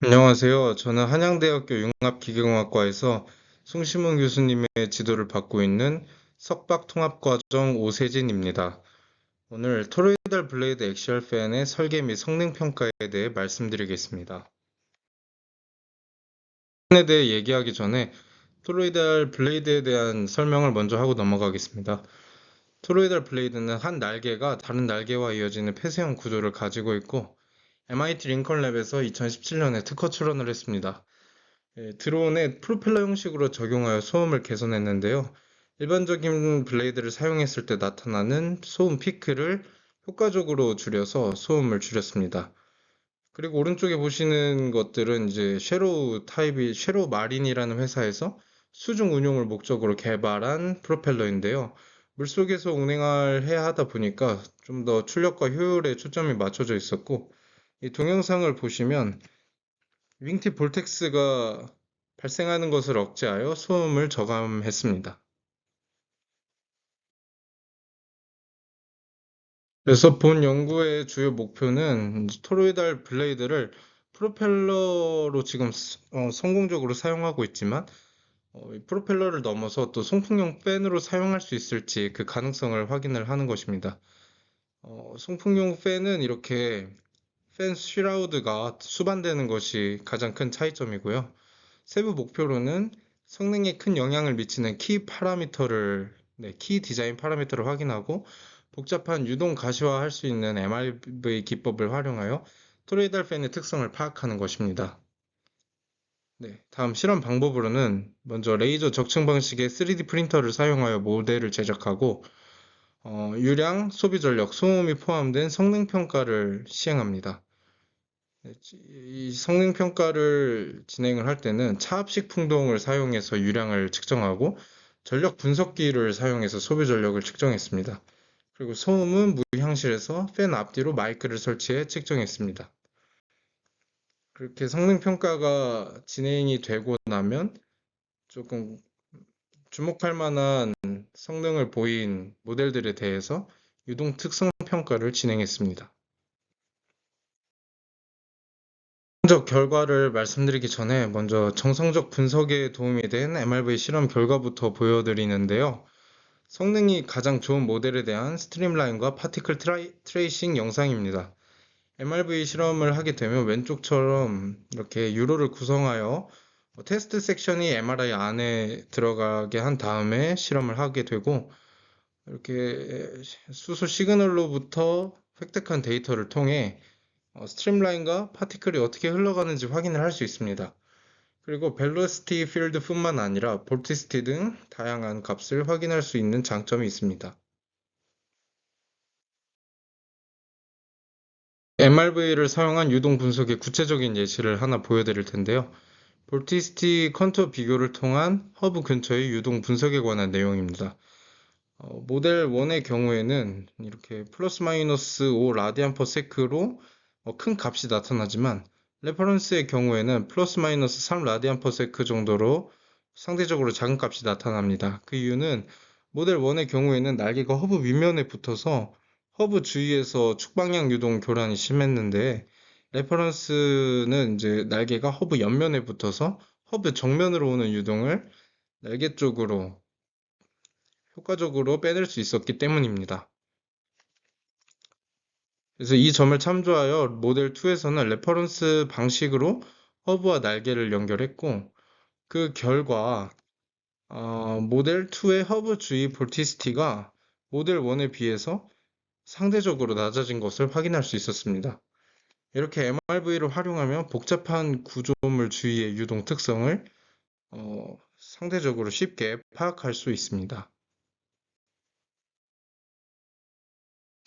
안녕하세요. 저는 한양대학교 융합기계공학과에서 송시문 교수님의 지도를 받고 있는 석박통합과정 오세진입니다. 오늘 토로이달 블레이드 액시얼 팬의 설계 및 성능 평가에 대해 말씀드리겠습니다. 에 대해 얘기하기 전에 토로이달 블레이드에 대한 설명을 먼저 하고 넘어가겠습니다. 토로이달 블레이드는 한 날개가 다른 날개와 이어지는 폐쇄형 구조를 가지고 있고 MIT 링컨 랩에서 2017년에 특허 출원을 했습니다. 드론에 프로펠러 형식으로 적용하여 소음을 개선했는데요. 일반적인 블레이드를 사용했을 때 나타나는 소음 피크를 효과적으로 줄여서 소음을 줄였습니다. 그리고 오른쪽에 보시는 것들은 이제 쉐로우 마린이라는 회사에서 수중 운용을 목적으로 개발한 프로펠러인데요. 물속에서 해야 하다 보니까 좀 더 출력과 효율에 초점이 맞춰져 있었고, 이 동영상을 보시면 윙팁 볼텍스가 발생하는 것을 억제하여 소음을 저감했습니다. 그래서 본 연구의 주요 목표는 토로이달 블레이드를 프로펠러로 지금 성공적으로 사용하고 있지만 이 프로펠러를 넘어서 또 송풍용 팬으로 사용할 수 있을지 그 가능성을 확인을 하는 것입니다. 송풍용 팬은 이렇게 팬 슈라우드가 수반되는 것이 가장 큰 차이점이고요. 세부 목표로는 성능에 큰 영향을 미치는 키 디자인 파라미터를 확인하고 복잡한 유동 가시화할 수 있는 MRV 기법을 활용하여 토레이달 팬의 특성을 파악하는 것입니다. 네, 다음 실험 방법으로는 먼저 레이저 적층 방식의 3D 프린터를 사용하여 모델을 제작하고 유량, 소비 전력, 소음이 포함된 성능 평가를 시행합니다. 이 성능 평가를 진행을 할 때는 차압식 풍동을 사용해서 유량을 측정하고 전력 분석기를 사용해서 소비 전력을 측정했습니다. 그리고 소음은 무향실에서 팬 앞뒤로 마이크를 설치해 측정했습니다. 그렇게 성능 평가가 진행이 되고 나면 조금 주목할 만한 성능을 보인 모델들에 대해서 유동 특성 평가를 진행했습니다. 분석 결과를 말씀드리기 전에 먼저 정성적 분석에 도움이 된 MRV 실험 결과부터 보여드리는데요. 성능이 가장 좋은 모델에 대한 스트림라인과 파티클 트레이싱 영상입니다. MRV 실험을 하게 되면 왼쪽처럼 이렇게 유로를 구성하여 테스트 섹션이 MRI 안에 들어가게 한 다음에 실험을 하게 되고 이렇게 수소 시그널로부터 획득한 데이터를 통해 스트림라인과 파티클이 어떻게 흘러가는지 확인을 할 수 있습니다. 그리고 벨로시티 필드뿐만 아니라 볼티시티 등 다양한 값을 확인할 수 있는 장점이 있습니다. MRV를 사용한 유동 분석의 구체적인 예시를 하나 보여드릴 텐데요. 볼티시티 컨투어 비교를 통한 허브 근처의 유동 분석에 관한 내용입니다. 모델 1의 경우에는 이렇게 플러스 마이너스 5 라디안 퍼 세크로 큰 값이 나타나지만 레퍼런스의 경우에는 플러스 마이너스 3 라디안 퍼 세크 정도로 상대적으로 작은 값이 나타납니다. 그 이유는 모델 1의 경우에는 날개가 허브 윗면에 붙어서 허브 주위에서 축방향 유동 교란이 심했는데 레퍼런스는 이제 날개가 허브 옆면에 붙어서 허브 정면으로 오는 유동을 날개 쪽으로 효과적으로 빼낼 수 있었기 때문입니다. 그래서 이 점을 참조하여 모델 2에서는 레퍼런스 방식으로 허브와 날개를 연결했고 그 결과 모델 2의 허브 주위 볼티시티가 모델 1에 비해서 상대적으로 낮아진 것을 확인할 수 있었습니다. 이렇게 MRV를 활용하면 복잡한 구조물 주위의 유동 특성을 상대적으로 쉽게 파악할 수 있습니다.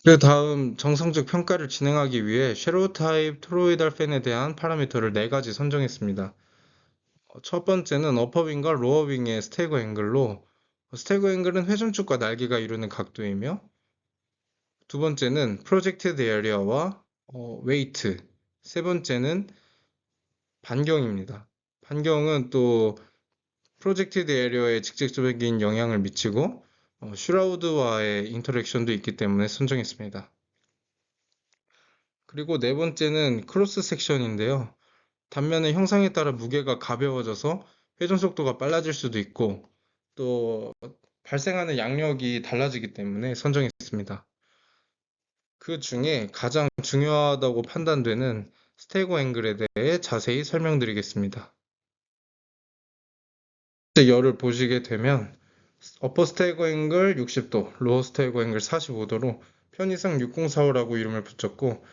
그 다음 정성적 평가를 진행하기 위해 쉐로우 타입 토로이달 팬에 대한 파라미터를 4가지 선정했습니다. 첫 번째는 어퍼윙과 로어윙의 스태거 앵글로 스태거 앵글은 회전축과 날개가 이루는 각도이며 두 번째는 프로젝티드 에리어와 웨이트 세 번째는 반경입니다. 반경은 또 프로젝티드 에리어에 직접적인 영향을 미치고 슈라우드와의 인터랙션도 있기 때문에 선정했습니다. 그리고 네 번째는 크로스 섹션인데요. 단면의 형상에 따라 무게가 가벼워져서 회전 속도가 빨라질 수도 있고 또 발생하는 양력이 달라지기 때문에 선정했습니다. 그 중에 가장 중요하다고 판단되는 스테고 앵글에 대해 자세히 설명드리겠습니다. 열을 보시게 되면 어퍼 스테고 앵글 60도, 로어 스테고 앵글 45도로 편의상 6045라고 이름을 붙였고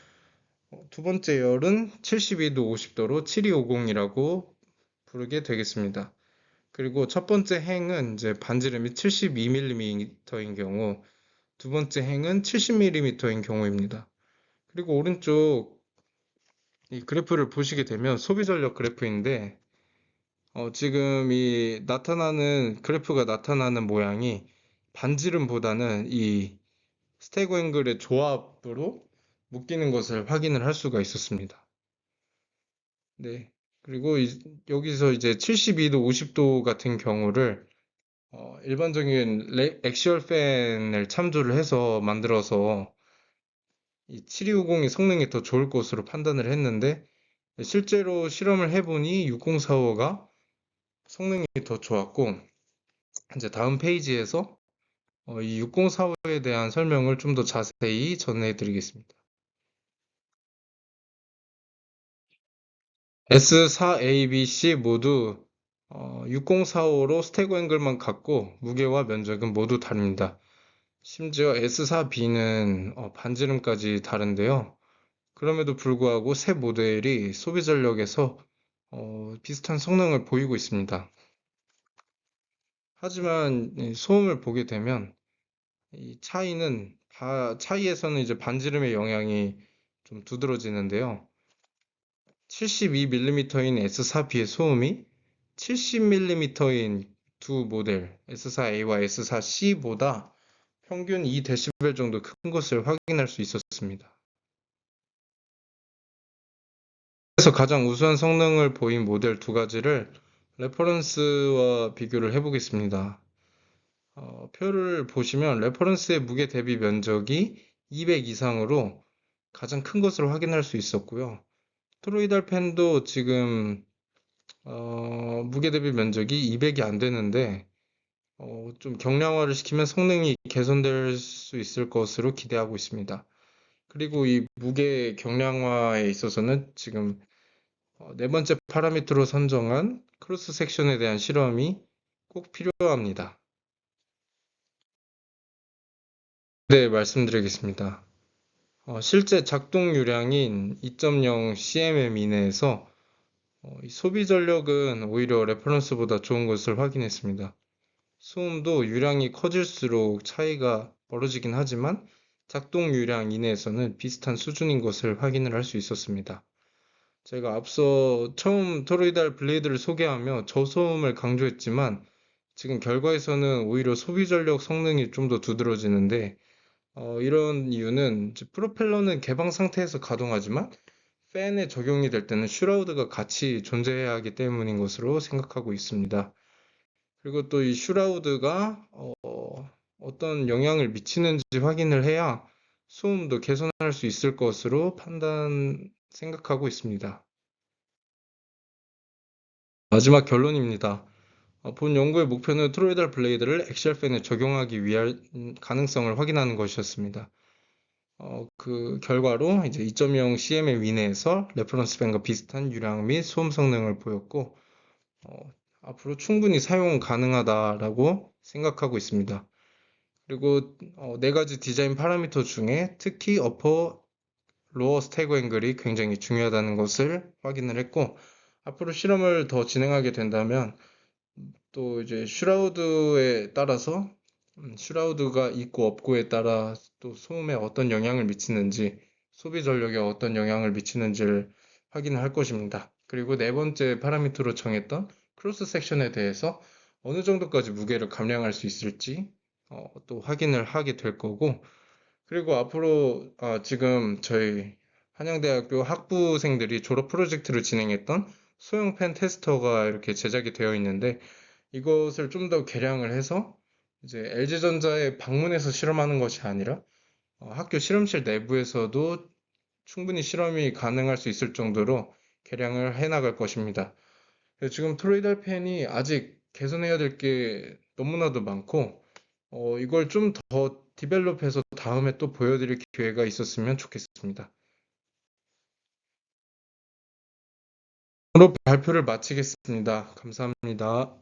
두 번째 열은 72도 50도로 7250이라고 부르게 되겠습니다. 그리고 첫 번째 행은 이제 반지름이 72mm인 경우, 두 번째 행은 70mm인 경우입니다. 그리고 오른쪽 이 그래프를 보시게 되면 소비 전력 그래프인데, 지금 이 그래프가 나타나는 모양이 반지름보다는 이 스테고 앵글의 조합으로 묶이는 것을 확인을 할 수가 있었습니다. 네. 그리고 여기서 이제 72도, 50도 같은 경우를 일반적인 액시얼 팬을 참조를 해서 만들어서 이 7250의 성능이 더 좋을 것으로 판단을 했는데 실제로 실험을 해보니 6045가 성능이 더 좋았고 이제 다음 페이지에서 이 6045에 대한 설명을 좀 더 자세히 전해드리겠습니다. S4A, B, C 모두 6045로 스테고 앵글만 같고 무게와 면적은 모두 다릅니다. 심지어 S4B는 반지름까지 다른데요. 그럼에도 불구하고 새 모델이 소비 전력에서 비슷한 성능을 보이고 있습니다. 하지만 이 소음을 보게 되면 이 차이에서는 이제 반지름의 영향이 좀 두드러지는데요. 72mm인 S4B의 소음이 70mm인 두 모델 S4A와 S4C보다 평균 2dB 정도 큰 것을 확인할 수 있었습니다. 그래서 가장 우수한 성능을 보인 모델 두 가지를 레퍼런스와 비교를 해보겠습니다. 표를 보시면 레퍼런스의 무게 대비 면적이 200 이상으로 가장 큰 것을 확인할 수 있었고요. 토로이달 펜도 지금 무게 대비 면적이 200이 안 되는데 좀 경량화를 시키면 성능이 개선될 수 있을 것으로 기대하고 있습니다. 그리고 이 무게 경량화에 있어서는 지금 네 번째 파라미터로 선정한 크로스 섹션에 대한 실험이 꼭 필요합니다. 네, 말씀드리겠습니다. 실제 작동 유량인 2.0 cmm 이내에서 이 소비 전력은 오히려 레퍼런스보다 좋은 것을 확인했습니다. 소음도 유량이 커질수록 차이가 벌어지긴 하지만 작동 유량 이내에서는 비슷한 수준인 것을 확인을 할 수 있었습니다. 제가 앞서 처음 토로이달 블레이드를 소개하며 저소음을 강조했지만 지금 결과에서는 오히려 소비 전력 성능이 좀 더 두드러지는데 이런 이유는 프로펠러는 개방 상태에서 가동하지만 팬에 적용이 될 때는 슈라우드가 같이 존재해야 하기 때문인 것으로 생각하고 있습니다. 그리고 또 이 슈라우드가 어떤 영향을 미치는지 확인을 해야 소음도 개선할 수 있을 것으로 생각하고 있습니다. 마지막 결론입니다. 본 연구의 목표는 트로이달 블레이드를 액시얼 팬에 적용하기 위한 가능성을 확인하는 것이었습니다. 그 결과로 이제 2.0 cm의 이내에서 레퍼런스 밴과 비슷한 유량 및 소음 성능을 보였고 앞으로 충분히 사용 가능하다라고 생각하고 있습니다. 그리고 네 가지 디자인 파라미터 중에 특히 어퍼, 로어 스테고 앵글이 굉장히 중요하다는 것을 확인을 했고 앞으로 실험을 더 진행하게 된다면 또 이제 슈라우드에 따라서 슈라우드가 있고 없고에 따라 또 소음에 어떤 영향을 미치는지 소비 전력에 어떤 영향을 미치는지를 확인할 것입니다. 그리고 네 번째 파라미터로 정했던 크로스 섹션에 대해서 어느 정도까지 무게를 감량할 수 있을지 또 확인을 하게 될 거고 그리고 앞으로 지금 저희 한양대학교 학부생들이 졸업 프로젝트를 진행했던 소형 펜 테스터가 이렇게 제작이 되어 있는데 이것을 좀 더 개량을 해서 이제 LG전자에 방문해서 실험하는 것이 아니라 학교 실험실 내부에서도 충분히 실험이 가능할 수 있을 정도로 개량을 해나갈 것입니다. 지금 토로이달 펜이 아직 개선해야 될 게 너무나도 많고, 이걸 좀 더 디벨롭해서 다음에 또 보여드릴 기회가 있었으면 좋겠습니다. 발표를 마치겠습니다. 감사합니다.